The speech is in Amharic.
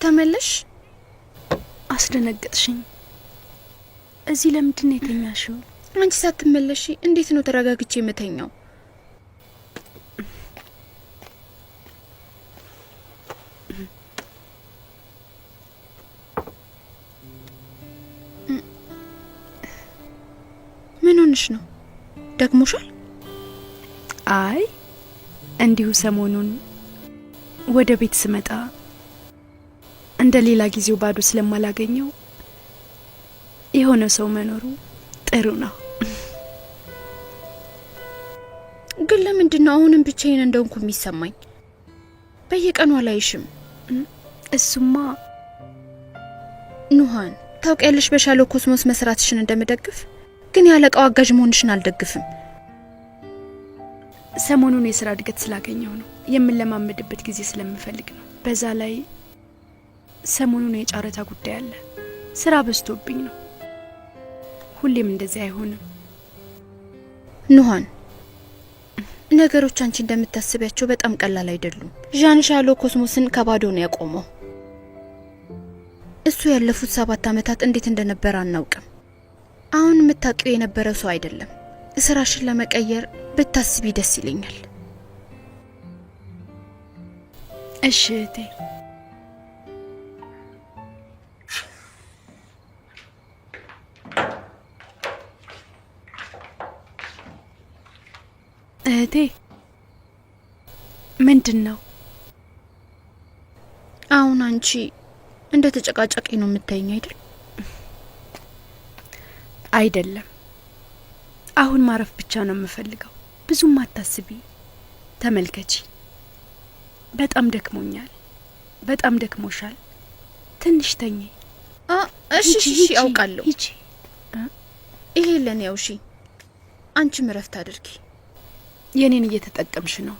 ተመለሽ? አስደነገጥሽኝ። እዚህ ለምንድን ነው የተኛሽው? አንቺ ሳትመለሺ እንዴት ነው ተረጋግቼ የምተኛው? ምን ሆነሽ ነው? ደግሞሻል? አይ እንዲሁ ሰሞኑን ወደ ቤት ስመጣ እንደ ሌላ ጊዜው ባዶ ስለማላገኘው የሆነ ሰው መኖሩ ጥሩ ነው። ግን ለምንድን ነው አሁንም ብቻዬን እንደሆንኩ የሚሰማኝ? በየቀኑ አላይሽም። እሱማ ኑሃን ታውቂያለሽ በሻለው ኮስሞስ መስራትሽን እንደምደግፍ፣ ግን ያለቃው አጋዥ መሆንሽን አልደግፍም። ሰሞኑን የስራ እድገት ስላገኘው ነው። የምንለማመድበት ጊዜ ስለምፈልግ ነው። በዛ ላይ ሰሞኑን የጨረታ ጉዳይ አለ። ስራ በዝቶብኝ ነው። ሁሌም እንደዚህ አይሆንም። ኑሃን ነገሮች አንቺ እንደምታስቢያቸው በጣም ቀላል አይደሉም። ዣን ሻሎ ኮስሞስን ከባዶ ነው ያቆመው። እሱ ያለፉት 7 ዓመታት እንዴት እንደነበረ አናውቅም። አሁን የምታውቂው የነበረው ሰው አይደለም። ስራሽን ለመቀየር ብታስቢ ደስ ይለኛል። እሺ እህቴ። እህቴ ምንድን ነው? አሁን አንቺ እንደ ተጨቃጫቂ ነው የምታይኝ አይደል? አይደለም። አሁን ማረፍ ብቻ ነው የምፈልገው። ብዙም አታስቢ። ተመልከቺ፣ በጣም ደክሞኛል። በጣም ደክሞሻል። ትንሽ ተኚ። እሺ እሺ፣ አውቃለሁ። ይሄ ለኔ ያው። እሺ አንቺም እረፍት አድርጊ። የኔን እየተጠቀምሽ ነው።